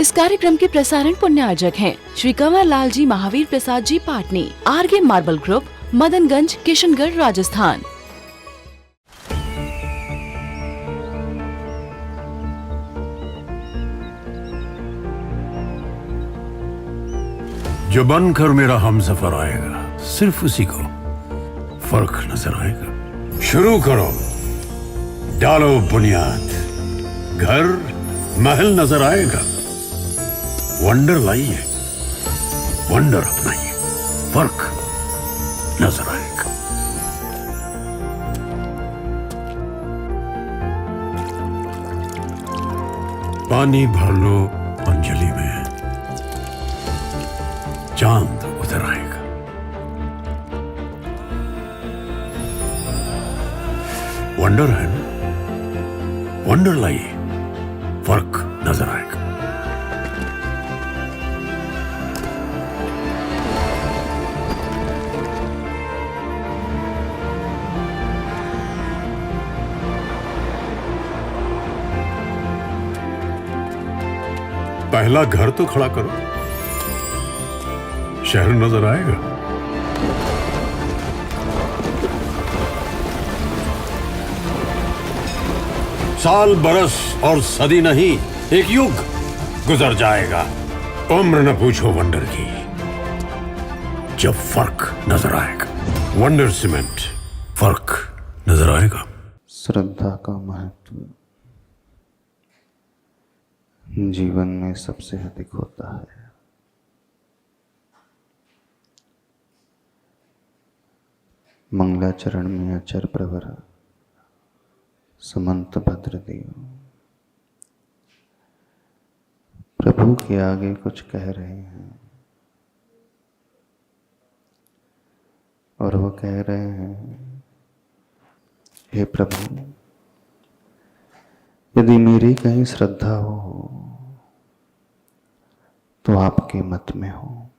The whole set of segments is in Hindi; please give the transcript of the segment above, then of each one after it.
इस कार्यक्रम के प्रसारण पुण्यार्जक हैं Shri Kanwar Lal ji Mahavir Prasad ji Patni, RK marble group, Madanganj, Kishangarh, Rajasthan. जो बनकर मेरा हमसफर आएगा, सिर्फ उसी को फर्क नजर आएगा। शुरू करो, डालो बुनियाद, घर महल नजर आएगा। वंडर लाइए, वंडर अपनाइए, फर्क नजर आएगा। पानी भर लो अंजलि में, चांद उतर आएगा। वंडर है ना, वंडर लाइए, फर्क नजर आएगा। पहला घर तो खड़ा करो, शहर नजर आएगा। साल बरस और सदी नहीं, एक युग गुजर जाएगा। उम्र न पूछो वंडर की, जब फर्क नजर आएगा। वंडर सीमेंट, फर्क नजर आएगा। श्रद्धा का महत्व जीवन में सबसे अधिक होता है। मंगलाचरण में अचर प्रवर समंत भद्र देव प्रभु के आगे कुछ कह रहे हैं और वो कह रहे हैं, हे प्रभु, यदि मेरी कहीं श्रद्धा हो तो आपके मत में हो।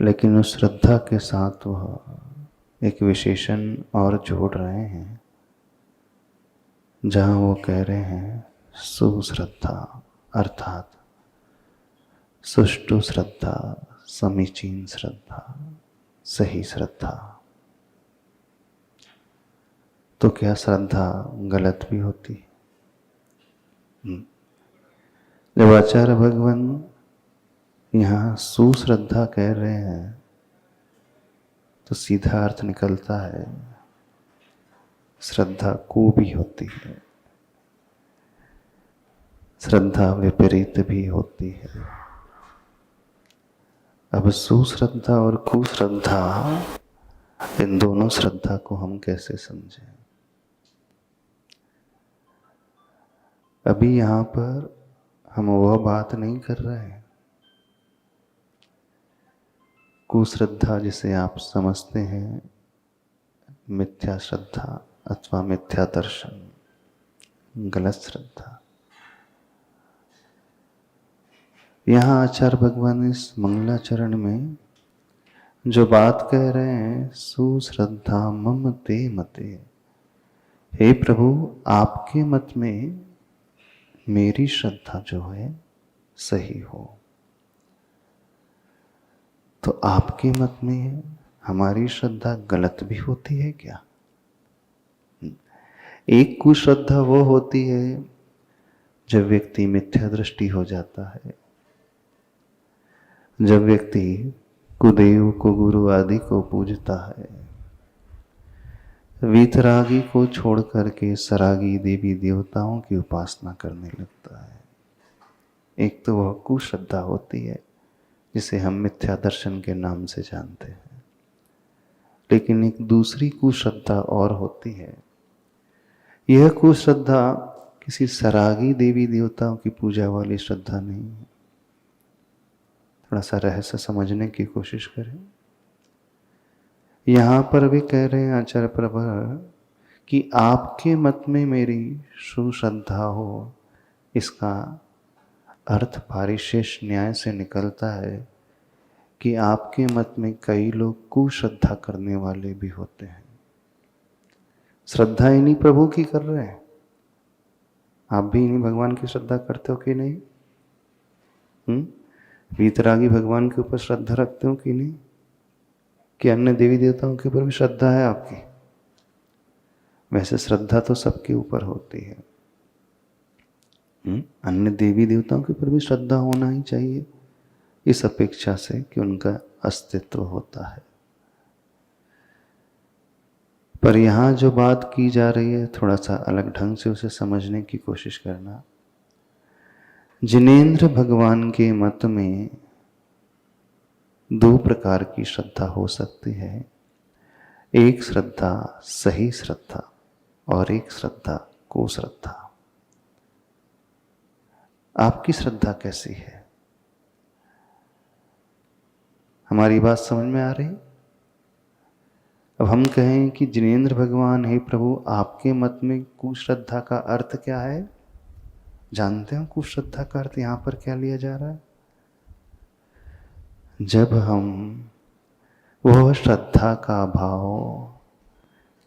लेकिन उस श्रद्धा के साथ वह एक विशेषण और जोड़ रहे हैं, जहां वो कह रहे हैं सुश्रद्धा, अर्थात सुष्ठु श्रद्धा, समीचीन श्रद्धा, सही श्रद्धा। तो क्या श्रद्धा गलत भी होती है? जब आचार्य भगवान यहाँ सुश्रद्धा कह रहे हैं तो सीधा अर्थ निकलता है श्रद्धा को भी होती है, श्रद्धा विपरीत भी होती है। अब सुश्रद्धा और कुश्रद्धा, इन दोनों श्रद्धा को हम कैसे समझें? अभी यहाँ पर हम वह बात नहीं कर रहे हैं। कुश्रद्धा जिसे आप समझते हैं मिथ्या श्रद्धा अथवा मिथ्या दर्शन, गलत श्रद्धा। यहाँ आचार्य भगवान इस मंगलाचरण में जो बात कह रहे हैं, सुश्रद्धा मम ते मते, हे प्रभु, आपके मत में मेरी श्रद्धा जो है सही हो। तो आपके मत में हमारी श्रद्धा गलत भी होती है क्या? एक कुश्रद्धा वो होती है जब व्यक्ति मिथ्या दृष्टि हो जाता है, जब व्यक्ति कुदेव को, गुरु आदि को पूजता है, वीतरागी को छोड़ करके सरागी देवी देवताओं की उपासना करने लगता है। एक तो वह कुश्रद्धा होती है जिसे हम मिथ्या दर्शन के नाम से जानते हैं। लेकिन एक दूसरी कुश्रद्धा और होती है। यह कुश्रद्धा किसी सरागी देवी देवताओं की पूजा वाली श्रद्धा नहीं है। थोड़ा सा रहस्य समझने की कोशिश करें। यहाँ पर भी कह रहे हैं आचार्य प्रभु कि आपके मत में मेरी सुश्रद्धा हो। इसका अर्थ पारिशेष न्याय से निकलता है कि आपके मत में कई लोग कुश्रद्धा करने वाले भी होते हैं। श्रद्धा इन्हीं प्रभु की कर रहे हैं। आप भी इन्हीं भगवान की श्रद्धा करते हो कि नहीं? वीतरागी भगवान के ऊपर श्रद्धा रखते हो कि नहीं? कि अन्य देवी देवताओं के ऊपर भी श्रद्धा है आपकी? वैसे श्रद्धा तो सबके ऊपर होती है। अन्य देवी देवताओं के ऊपर भी श्रद्धा होना ही चाहिए, इस अपेक्षा से कि उनका अस्तित्व होता है। पर यहाँ जो बात की जा रही है, थोड़ा सा अलग ढंग से उसे समझने की कोशिश करना। जिनेंद्र भगवान के मत में दो प्रकार की श्रद्धा हो सकती है। एक श्रद्धा सही श्रद्धा और एक श्रद्धा कुश्रद्धा। आपकी श्रद्धा कैसी है? हमारी बात समझ में आ रही? अब हम कहें कि जिनेंद्र भगवान, हे प्रभु, आपके मत में कुश्रद्धा का अर्थ क्या है? जानते हो कुश्रद्धा का अर्थ यहां पर क्या लिया जा रहा है? जब हम वह श्रद्धा का भाव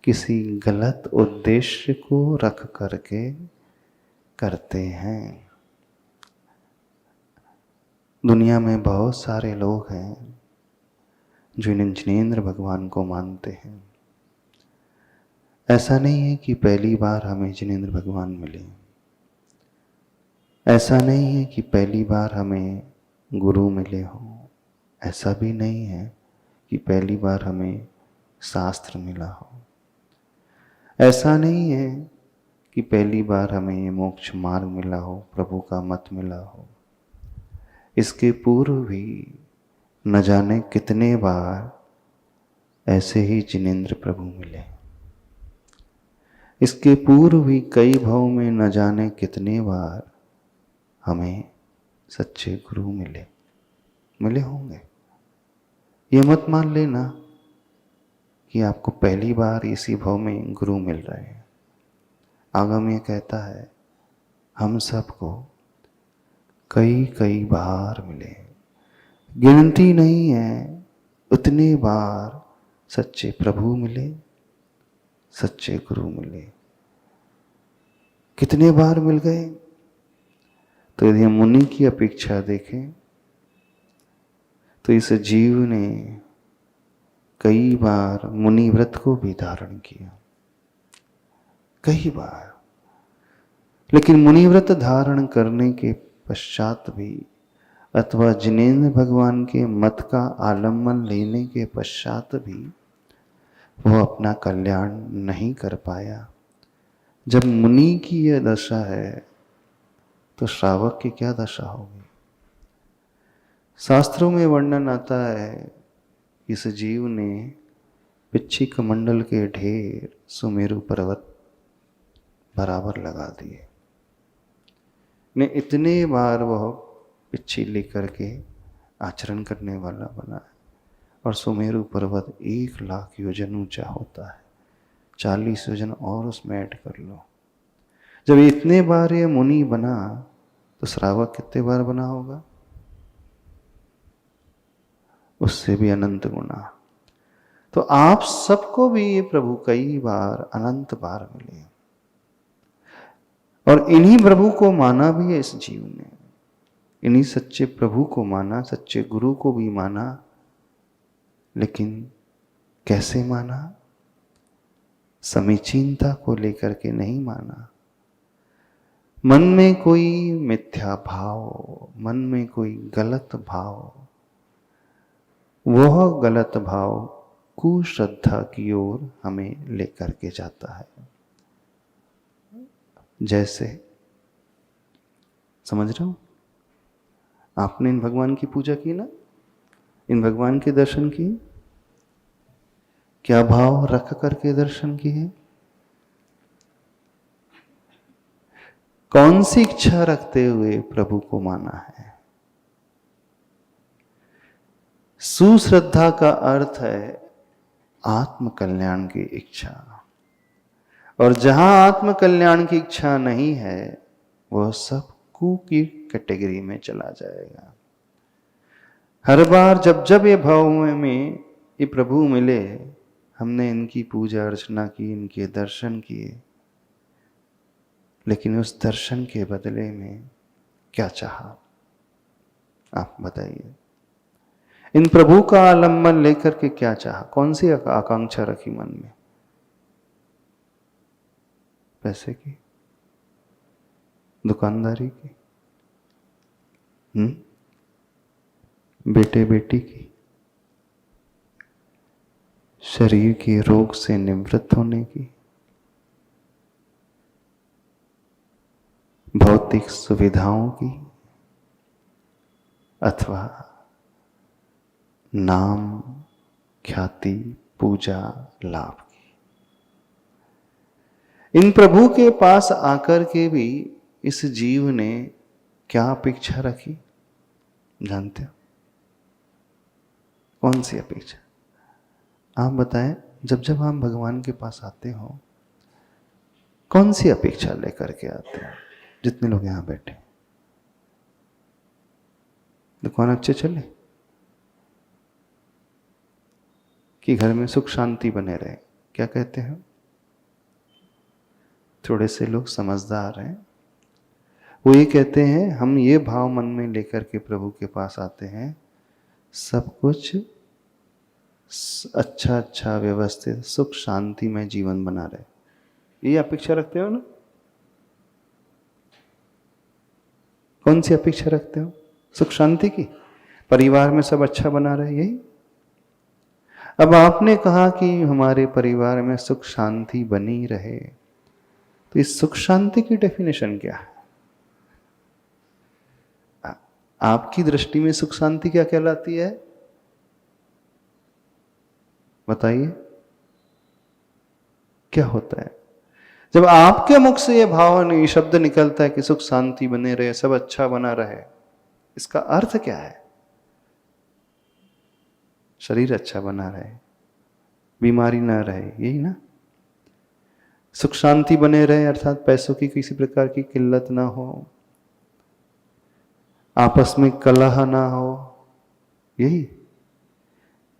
किसी गलत उद्देश्य को रख करके करते हैं। दुनिया में बहुत सारे लोग हैं जो इन जिनेंद्र भगवान को मानते हैं। ऐसा नहीं है कि पहली बार हमें जिनेंद्र भगवान मिले, ऐसा नहीं है कि पहली बार हमें गुरु मिले हो, ऐसा भी नहीं है कि पहली बार हमें शास्त्र मिला हो, ऐसा नहीं है कि पहली बार हमें मोक्ष मार्ग मिला हो, प्रभु का मत मिला हो। इसके पूर्व भी न जाने कितने बार ऐसे ही जिनेंद्र प्रभु मिले। इसके पूर्व भी कई भाव में न जाने कितने बार हमें सच्चे गुरु मिले होंगे। ये मत मान लेना कि आपको पहली बार इसी भाव में गुरु मिल रहे हैं। आगम ये कहता है हम सबको कई बार मिले, गिनती नहीं है उतने बार सच्चे प्रभु मिले, सच्चे गुरु मिले। कितने बार मिल गए? तो यदि हम मुनि की अपेक्षा देखें तो इस जीव ने कई बार मुनि व्रत को भी धारण किया, कई बार। लेकिन मुनि व्रत धारण करने के पश्चात भी, अथवा जिनेंद्र भगवान के मत का आलम्बन लेने के पश्चात भी वह अपना कल्याण नहीं कर पाया। जब मुनि की यह दशा है तो श्रावक की क्या दशा होगी? शास्त्रों में वर्णन आता है इस जीव ने पिच्छिक मंडल के ढेर सुमेरु पर्वत बराबर लगा दिए। ने इतने बार वह पिच्छी लेकर के आचरण करने वाला बना है। और सुमेरु पर्वत 1,00,000 योजन ऊंचा होता है, 40 योजन और उसमें ऐड कर लो। जब इतने बार ये मुनि बना तो श्रावक कितने बार बना होगा? उससे भी अनंत गुना। तो आप सबको भी ये प्रभु कई बार, अनंत बार मिले, और इन्हीं प्रभु को माना भी है इस जीव ने। इन्हीं सच्चे प्रभु को माना, सच्चे गुरु को भी माना। लेकिन कैसे माना? समीचीनता को लेकर के नहीं माना। मन में कोई मिथ्या भाव, मन में कोई गलत भाव, वह गलत भाव कुश्रद्धा की ओर हमें लेकर के जाता है। जैसे, समझ रहे हो? आपने इन भगवान की पूजा की ना, इन भगवान के दर्शन किए, क्या भाव रख करके दर्शन किए? कौन सी इच्छा रखते हुए प्रभु को माना है? सुश्रद्धा का अर्थ है आत्म कल्याण की इच्छा, और जहां आत्म कल्याण की इच्छा नहीं है वह सब कु की कैटेगरी में चला जाएगा। हर बार जब जब ये भाव में ये प्रभु मिले, हमने इनकी पूजा अर्चना की, इनके दर्शन किए, लेकिन उस दर्शन के बदले में क्या चाहा, आप बताइए। इन प्रभु का आलम्बन लेकर के क्या चाहा, कौन सी आकांक्षा रखी मन में? पैसे की, दुकानदारी की, बेटे बेटी की, शरीर के रोग से निवृत्त होने की, भौतिक सुविधाओं की, अथवा नाम, ख्याति, पूजा, लाभ की? इन प्रभु के पास आकर के भी इस जीव ने क्या अपेक्षा रखी, जानते हो? कौन सी अपेक्षा? आप बताएं, जब जब हम भगवान के पास आते हो कौन सी अपेक्षा लेकर के आते हैं? जितने लोग यहां बैठे, दुकान अच्छे चले, कि घर में सुख शांति बने रहे, क्या कहते हैं? थोड़े से लोग समझदार हैं, वो ये कहते हैं, हम ये भाव मन में लेकर के प्रभु के पास आते हैं, सब कुछ अच्छा अच्छा व्यवस्थित सुख शांति में जीवन बना रहे। ये अपेक्षा रखते हो ना? कौन सी अपेक्षा रखते हो? सुख शांति की, परिवार में सब अच्छा बना रहे, यही? अब आपने कहा कि हमारे परिवार में सुख शांति बनी रहे, तो इस सुख शांति की डेफिनेशन क्या है? आपकी दृष्टि में सुख शांति क्या कहलाती है, बताइए? क्या होता है जब आपके मुख से ये भाव, ये शब्द निकलता है कि सुख शांति बने रहे, सब अच्छा बना रहे? इसका अर्थ क्या है? शरीर अच्छा बना रहे, बीमारी ना रहे, यही ना? सुख शांति बने रहे अर्थात पैसों की किसी प्रकार की किल्लत ना हो, आपस में कलह ना हो, यही?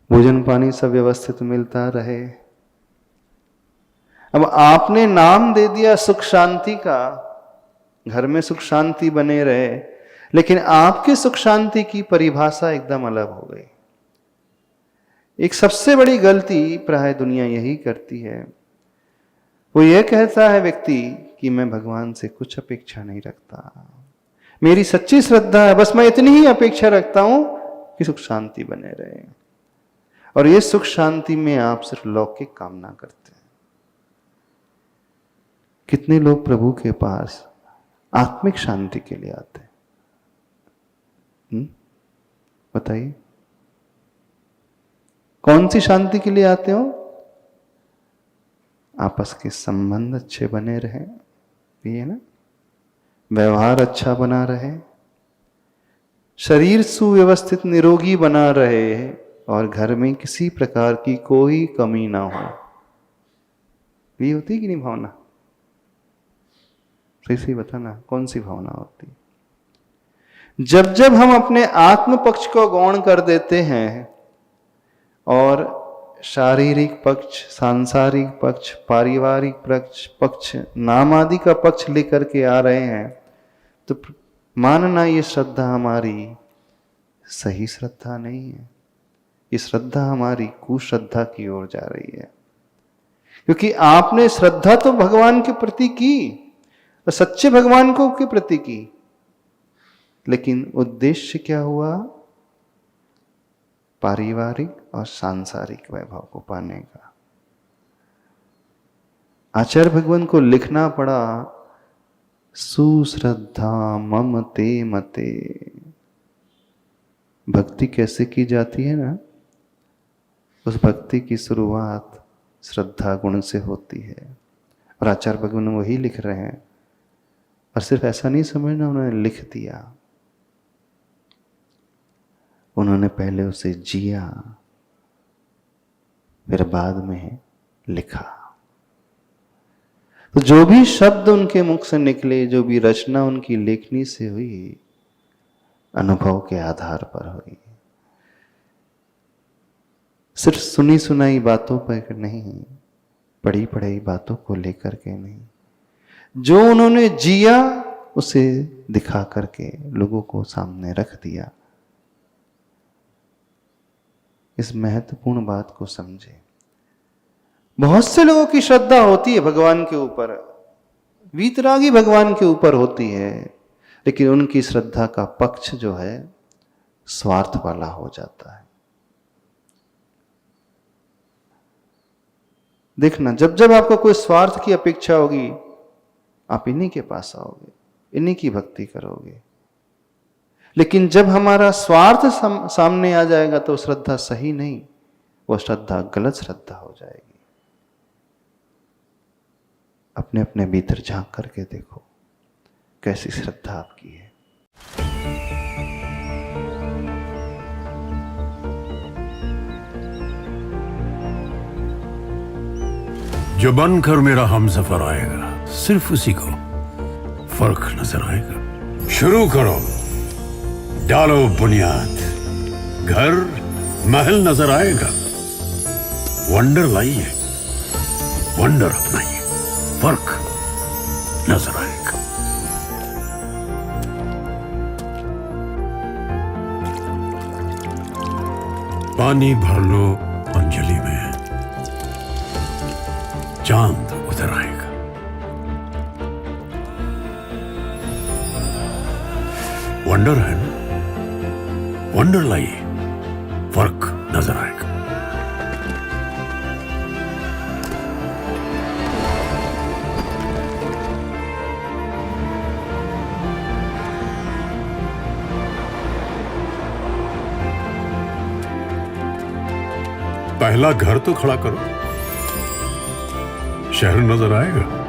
भोजन पानी सब व्यवस्थित मिलता रहे। अब आपने नाम दे दिया सुख शांति का, घर में सुख शांति बने रहे, लेकिन आपके सुख शांति की परिभाषा एकदम अलग हो गई। एक सबसे बड़ी गलती प्राय दुनिया यही करती है, वो ये कहता है व्यक्ति कि मैं भगवान से कुछ अपेक्षा नहीं रखता, मेरी सच्ची श्रद्धा है, बस मैं इतनी ही अपेक्षा रखता हूं कि सुख शांति बने रहे। और ये सुख शांति में आप सिर्फ लौकिक कामना करते हैं। कितने लोग प्रभु के पास आत्मिक शांति के लिए आते हैं? बताइए, कौन सी शांति के लिए आते हो? आपस के संबंध अच्छे बने रहे, ये ना, व्यवहार अच्छा बना रहे, शरीर सुव्यवस्थित निरोगी बना रहे, और घर में किसी प्रकार की कोई कमी ना हो। ये होती कि नहीं भावना? सही सही बताना, कौन सी भावना होती? जब जब हम अपने आत्म पक्ष को गौण कर देते हैं और शारीरिक पक्ष, सांसारिक पक्ष, पारिवारिक पक्ष, नाम आदि का पक्ष लेकर के आ रहे हैं, तो मानना ये श्रद्धा हमारी सही श्रद्धा नहीं है, ये श्रद्धा हमारी कुश्रद्धा की ओर जा रही है। क्योंकि आपने श्रद्धा तो भगवान के प्रति की, और सच्चे भगवान को के प्रति की, लेकिन उद्देश्य क्या हुआ? पारिवारिक और सांसारिक वैभव को पाने का। आचार्य भगवान को लिखना पड़ा, सुश्रद्धा मम ते मते। भक्ति कैसे की जाती है ना, उस भक्ति की शुरुआत श्रद्धा गुण से होती है। और आचार्य भगवान वही लिख रहे हैं, और सिर्फ ऐसा नहीं समझना उन्होंने लिख दिया, उन्होंने पहले उसे जिया, फिर बाद में लिखा। तो जो भी शब्द उनके मुख से निकले, जो भी रचना उनकी लेखनी से हुई, अनुभव के आधार पर हुई, सिर्फ सुनी सुनाई बातों पर नहीं, पढ़ी पढ़ाई बातों को लेकर के नहीं। जो उन्होंने जिया उसे दिखा करके लोगों को सामने रख दिया। इस महत्वपूर्ण बात को समझे। बहुत से लोगों की श्रद्धा होती है भगवान के ऊपर, वीतरागी भगवान के ऊपर होती है, लेकिन उनकी श्रद्धा का पक्ष जो है स्वार्थ वाला हो जाता है। देखना, जब जब आपको कोई स्वार्थ की अपेक्षा होगी, आप इन्हीं के पास आओगे, इन्हीं की भक्ति करोगे। लेकिन जब हमारा स्वार्थ सामने आ जाएगा तो श्रद्धा सही नहीं, वो श्रद्धा गलत श्रद्धा हो जाएगी। अपने अपने भीतर झांक करके देखो कैसी श्रद्धा आपकी है। जो बनकर मेरा हमसफर आएगा, सिर्फ उसी को फर्क नजर आएगा। शुरू करो, डालो बुनियाद, घर महल नजर आएगा। वंडर लाइए, वंडर अपनाइए, फर्क नजर आएगा। पानी भर लो अंजलि में, चांद उतर आएगा। वंडर है ना, वंडर लाइए, फर्क नजर आएगा। पहला घर तो खड़ा करो, शहर नजर आएगा।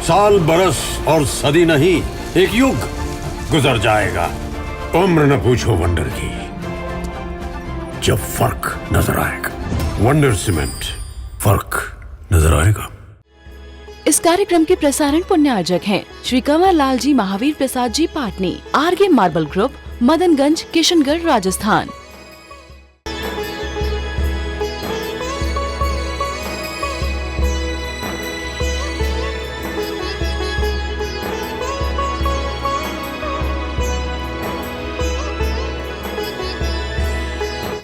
साल बरस और सदी नहीं, एक युग गुजर जाएगा। उम्र न पूछो वंडर की, जब फर्क नजर आएगा। वंडर सीमेंट, फर्क नजर आएगा। इस कार्यक्रम के प्रसारण पुण्यार्जक हैं श्री कंवर लाल जी महावीर प्रसाद जी पाटनी, आरगे मार्बल ग्रुप, मदनगंज, किशनगढ़, राजस्थान।